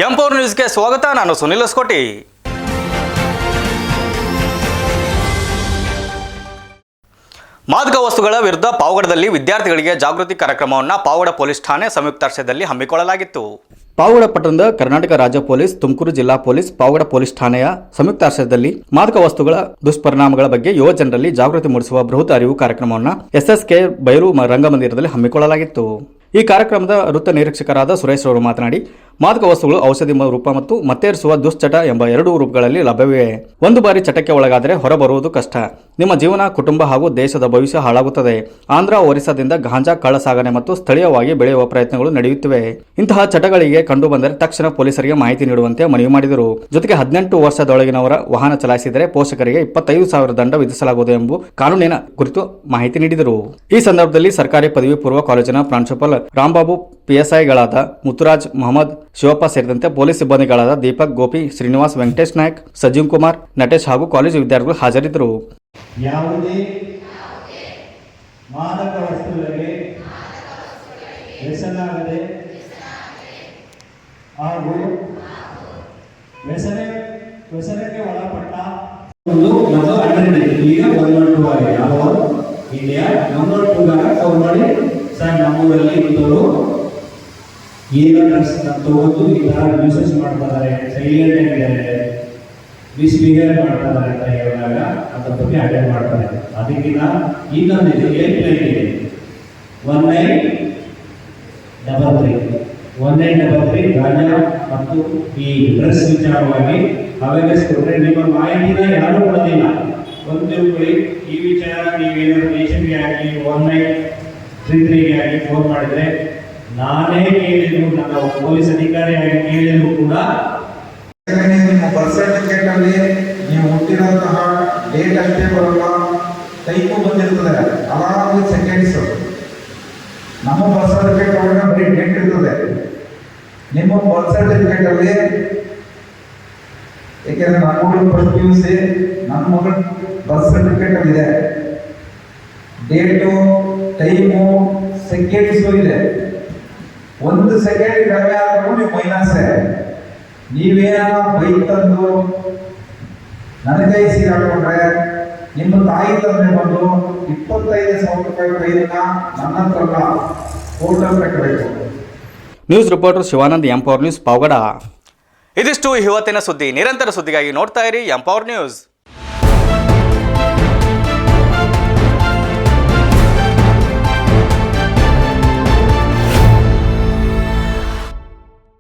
ಎಂ4 ನ್ಯೂಸ್ಗೆ ಸ್ವಾಗತ. ನಾನು ಸುನಿಲ್ ಹೊಸಕೋಟಿ. ಮಾದಕ ವಸ್ತುಗಳ ವಿರುದ್ಧ ಪಾವಗಡದಲ್ಲಿ ವಿದ್ಯಾರ್ಥಿಗಳಿಗೆ ಜಾಗೃತಿ ಕಾರ್ಯಕ್ರಮವನ್ನು ಪಾವಗಡ ಪೊಲೀಸ್ ಠಾಣೆ ಸಂಯುಕ್ತಾಶ್ರಯದಲ್ಲಿ ಹಮ್ಮಿಕೊಳ್ಳಲಾಗಿತ್ತು. ಪಾವಗಡ ಪಟ್ಟಣದ ಕರ್ನಾಟಕ ರಾಜ್ಯ ಪೊಲೀಸ್, ತುಮಕೂರು ಜಿಲ್ಲಾ ಪೊಲೀಸ್, ಪಾವಗಡ ಪೊಲೀಸ್ ಠಾಣೆಯ ಸಂಯುಕ್ತಾಶ್ರಯದಲ್ಲಿ ಮಾದಕ ವಸ್ತುಗಳ ದುಷ್ಪರಿಣಾಮಗಳ ಬಗ್ಗೆ ಯುವ ಜನರಲ್ಲಿ ಜಾಗೃತಿ ಮೂಡಿಸುವ ಬೃಹತ್ ಅರಿವು ಕಾರ್ಯಕ್ರಮವನ್ನು SSK ಬೈರು ರಂಗಮಂದಿರದಲ್ಲಿ ಹಮ್ಮಿಕೊಳ್ಳಲಾಗಿತ್ತು. ಈ ಕಾರ್ಯಕ್ರಮದ ವೃತ್ತ ನಿರೀಕ್ಷಕರಾದ ಸುರೇಶ್ ಅವರು ಮಾತನಾಡಿ, ಮಾದಕ ವಸ್ತುಗಳು ಔಷಧಿ ರೂಪ ಮತ್ತು ಮತ್ತೇರಿಸುವ ದುಶ್ಚಟ ಎಂಬ ಎರಡೂ ರೂಪಗಳಲ್ಲಿ ಲಭ್ಯವಿವೆ. ಒಂದು ಬಾರಿ ಚಟಕ್ಕೆ ಒಳಗಾದರೆ ಹೊರಬರುವುದು ಕಷ್ಟ. ನಿಮ್ಮ ಜೀವನ, ಕುಟುಂಬ ಹಾಗೂ ದೇಶದ ಭವಿಷ್ಯ ಹಾಳಾಗುತ್ತದೆ. ಆಂಧ್ರ, ಒರಿಸ್ಸಾದಿಂದ ಗಾಂಜಾ ಕಳ್ಳ ಸಾಗಣೆ ಮತ್ತು ಸ್ಥಳೀಯವಾಗಿ ಬೆಳೆಯುವ ಪ್ರಯತ್ನಗಳು ನಡೆಯುತ್ತಿವೆ. ಇಂತಹ ಚಟಗಳಿಗೆ ಕಂಡು ಬಂದರೆ ತಕ್ಷಣ ಪೊಲೀಸರಿಗೆ ಮಾಹಿತಿ ನೀಡುವಂತೆ ಮನವಿ ಮಾಡಿದರು. ಜೊತೆಗೆ 18 ವರ್ಷದೊಳಗಿನವರ ವಾಹನ ಚಲಾಯಿಸಿದರೆ ಪೋಷಕರಿಗೆ 25,000 ದಂಡ ವಿಧಿಸಲಾಗುವುದು ಎಂಬ ಕಾನೂನಿನ ಕುರಿತು ಮಾಹಿತಿ ನೀಡಿದರು. ಈ ಸಂದರ್ಭದಲ್ಲಿ ಸರ್ಕಾರಿ ಪದವಿ ಪೂರ್ವ ಕಾಲೇಜಿನ ಪ್ರಾಂಶುಪಾಲ ರಾಂಬಾಬು, PSIಗಳಾದ ಮುತ್ತುರಾಜ್, ಮೊಹಮ್ಮದ್, ಶಿವಪ್ಪ ಸೇರಿದಂತೆ ಪೊಲೀಸ್ ಸಿಬ್ಬಂದಿಗಳಾದ ದೀಪಕ್, ಗೋಪಿ, ಶ್ರೀನಿವಾಸ್, ವೆಂಕಟೇಶ್ ನಾಯಕ್, ಸಜೀವ್ ಕುಮಾರ್, ನಟೇಶ್ ಹಾಗೂ ಕಾಲೇಜು ವಿದ್ಯಾರ್ಥಿಗಳು ಹಾಜರಿದ್ದರು. ಯಾವುದೇ ಮಾದಕ ವಸ್ತುಗಳಿಗೆ ವ್ಯಸನಾಗದೆ ಹಾಗೂ ವ್ಯಸನಕ್ಕೆ ಒಳಪಟ್ಟ ಒಂದು ಅಂಡರ್ ಈಗ 112 ಆಗಿದೆ. ಯಾವ ಇಂಡಿಯಾ 112 ಕವರ್ ಮಾಡಿ ಸರ್ ನಮ್ಮೂರಲ್ಲಿ ಇಂಥವರು ಈಗ ಡ್ರಗ್ಸ್ ತಗೊಂಡು ಈ ಥರ ಯೂಸೇಜ್ ಮಾಡ್ತಾ ಇದ್ದಾರೆ, ಸೈಲೆಂಟ್ ಆಗಿದ್ದಾರೆ, ಮಿಸ್ಬಿಹೇವ್ ಮಾಡ್ತಾ ಇದ್ದಾರೆ ಅಂತ ಹೇಳಿದಾಗ ಅದ್ರ ಬಗ್ಗೆ ಅಟೆಂಡ್ ಮಾಡ್ತಾರೆ. ಅದಕ್ಕಿಂತ ಇನ್ನೊಂದಿದೆ, ಹೆಲ್ಪ್ ಲೈನ್ ಇದೆ 1933 ಗಾಂಜಾ ಮತ್ತು ಈ ಡ್ರಗ್ಸ್ ವಿಚಾರವಾಗಿ ಅವೇರ್ನೆಸ್ ಕೊಟ್ಟರೆ ನಿಮ್ಮ ಮಾಹಿತಿನ ಯಾರೂ ಕೊಡೋದಿಲ್ಲ. ಒಂದು ಈ ವಿಚಾರ ನೀವೇನಾದ್ರು ನೇಷನ್ಗೆ ಆಗಲಿ 1933ಗೆ ಆಗಲಿ ಫೋನ್ ಮಾಡಿದ್ರೆ, ನಾನೇ ಕೇಳಿದ್ರು, ನನ್ನ ಪೊಲೀಸ್ ಅಧಿಕಾರಿಯಾಗಿ ಕೇಳಿದ್ರು ಕೂಡ ನಿಮ್ಮ ಬರ್ತ್ ಸರ್ಟಿಫಿಕೇಟ್ ಅಲ್ಲಿ ನೀವು ಹುಟ್ಟಿರುವಂತಹ ಡೇಟ್ ಅಷ್ಟೇ ಬರೋಲ್ಲ, ಟೈಮು ಬಂದಿರ್ತದೆ, ಅಲಾರ್ಮ್ ಸೆಕೆಂಡ್ಸ್. ನಮ್ಮ ಬರ್ತ್ ಸರ್ಟಿಫಿಕೇಟ್ ಒಳಗೆ ಬರೀ ಡೇಟ್ ಇರ್ತದೆ. ನಿಮ್ಮ ಬರ್ತ್ ಸರ್ಟಿಫಿಕೇಟ್ ಅಲ್ಲಿ, ಏಕೆಂದ್ರೆ ನನ್ನ ಮಗಳು ಫಸ್ಟ್ PUC, ನನ್ನ ಮಗಳ ಬರ್ತ್ ಸರ್ಟಿಫಿಕೇಟ್ ಅಲ್ಲಿ ಇದೆ, ಡೇಟು, ಟೈಮು, ಸೆಕೆಂಡ್ಸು ಇದೆ. 1 ಸೆಕೆಂಡ್ ಕಡಿಮೆ ಆದ್ರೂ ನೀವು ಮೈನಸ್ಸೇ. ನೀವೇನ ಬೈಕ್ ತಂದು ನನ್ನ ಕೈ ಸಿಗಾಕೊಂಡ್ರೆ ನಿಮ್ಮ ತಾಯಿ ತಂದೆ ಬಂದು 25,000 ರೂಪಾಯಿ ಫೈನ್ನ ನನ್ನ ಹತ್ರ ಕೋರ್ಟ್ ಹತ್ರ ಕಟ್ಟಬೇಕು. ನ್ಯೂಸ್ ರಿಪೋರ್ಟರ್ ಶಿವಾನಂದ್, ಎಂ4 ನ್ಯೂಸ್, ಪಾವಗಡ. ಇದಿಷ್ಟು ಇವತ್ತಿನ ಸುದ್ದಿ. ನಿರಂತರ ಸುದ್ದಿಗಾಗಿ ನೋಡ್ತಾ ಇರಿ ಎಂ4 ನ್ಯೂಸ್.